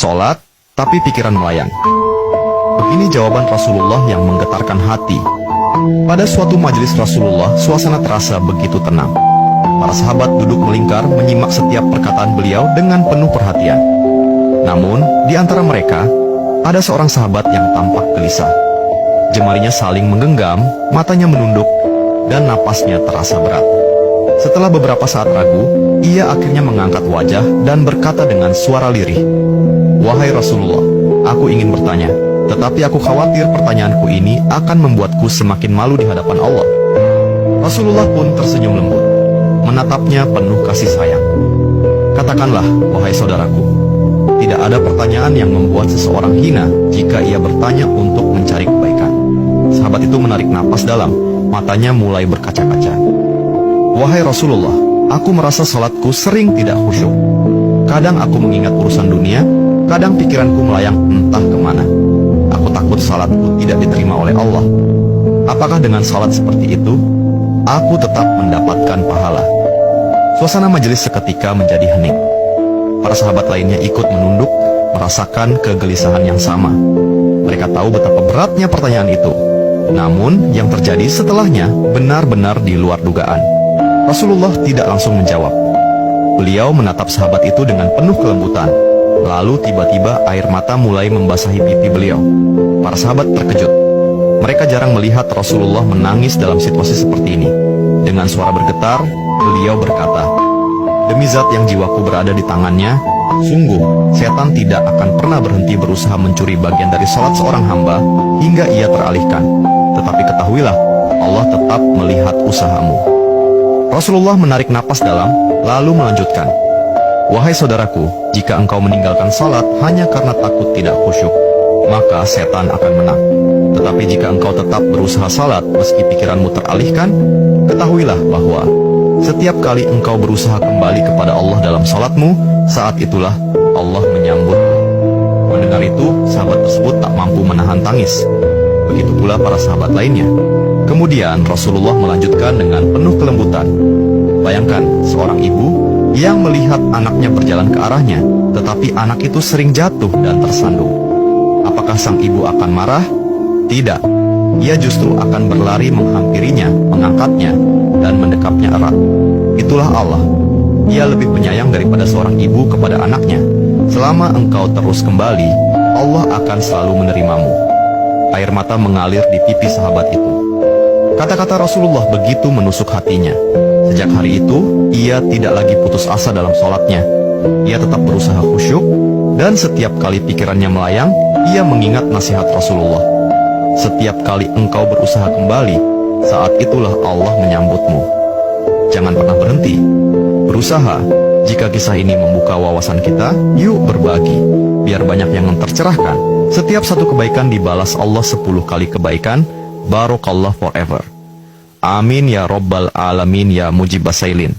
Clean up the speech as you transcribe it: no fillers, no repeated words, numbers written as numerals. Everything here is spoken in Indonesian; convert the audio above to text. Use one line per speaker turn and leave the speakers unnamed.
Sholat, tapi pikiran melayang. Begini jawaban Rasulullah yang menggetarkan hati. Pada suatu majelis Rasulullah, suasana terasa begitu tenang. Para sahabat duduk melingkar menyimak setiap perkataan beliau dengan penuh perhatian. Namun, di antara mereka, ada seorang sahabat yang tampak gelisah. Jemarinya saling menggenggam, matanya menunduk, dan napasnya terasa berat. Setelah beberapa saat ragu, ia akhirnya mengangkat wajah dan berkata dengan suara lirih, "Wahai Rasulullah, aku ingin bertanya, tetapi aku khawatir pertanyaanku ini akan membuatku semakin malu di hadapan Allah." Rasulullah pun tersenyum lembut, menatapnya penuh kasih sayang. "Katakanlah, wahai saudaraku, tidak ada pertanyaan yang membuat seseorang hina jika ia bertanya untuk mencari kebaikan." Sahabat itu menarik napas dalam, matanya mulai berkaca-kaca. "Wahai Rasulullah, aku merasa salatku sering tidak khusyuk. Kadang aku mengingat urusan dunia, kadang pikiranku melayang entah kemana. Aku takut salatku tidak diterima oleh Allah. Apakah dengan salat seperti itu, aku tetap mendapatkan pahala?" Suasana majelis seketika menjadi hening. Para sahabat lainnya ikut menunduk, merasakan kegelisahan yang sama. Mereka tahu betapa beratnya pertanyaan itu. Namun, yang terjadi setelahnya benar-benar di luar dugaan. Rasulullah tidak langsung menjawab. Beliau menatap sahabat itu dengan penuh kelembutan. Lalu tiba-tiba air mata mulai membasahi pipi beliau. Para sahabat terkejut. Mereka jarang melihat Rasulullah menangis dalam situasi seperti ini. Dengan suara bergetar, beliau berkata, "Demi zat yang jiwaku berada di tangannya, sungguh setan tidak akan pernah berhenti berusaha mencuri bagian dari salat seorang hamba hingga ia teralihkan. Tetapi ketahuilah, Allah tetap melihat usahamu." Rasulullah menarik napas dalam, lalu melanjutkan, "Wahai saudaraku, jika engkau meninggalkan salat hanya karena takut tidak khusyuk, maka setan akan menang. Tetapi jika engkau tetap berusaha salat meski pikiranmu teralihkan, ketahuilah bahwa setiap kali engkau berusaha kembali kepada Allah dalam salatmu, saat itulah Allah menyambutmu." Mendengar itu, sahabat tersebut tak mampu menahan tangis. Begitu pula para sahabat lainnya. Kemudian Rasulullah melanjutkan dengan penuh kelembutan, "Bayangkan seorang ibu yang melihat anaknya berjalan ke arahnya, tetapi anak itu sering jatuh dan tersandung. Apakah sang ibu akan marah? Tidak. Ia justru akan berlari menghampirinya, mengangkatnya, dan mendekapnya erat. Itulah Allah. Ia lebih penyayang daripada seorang ibu kepada anaknya. Selama engkau terus kembali, Allah akan selalu menerimamu." Air mata mengalir di pipi sahabat itu. Kata-kata Rasulullah begitu menusuk hatinya. Sejak hari itu, ia tidak lagi putus asa dalam sholatnya. Ia tetap berusaha khusyuk, dan setiap kali pikirannya melayang, ia mengingat nasihat Rasulullah. "Setiap kali engkau berusaha kembali, saat itulah Allah menyambutmu." Jangan pernah berhenti berusaha. Jika kisah ini membuka wawasan kita, yuk berbagi, biar banyak yang tercerahkan. Setiap satu kebaikan dibalas Allah 10 kali kebaikan. Barakallah forever. Amin ya Rabbal Alamin ya Mujibasailin.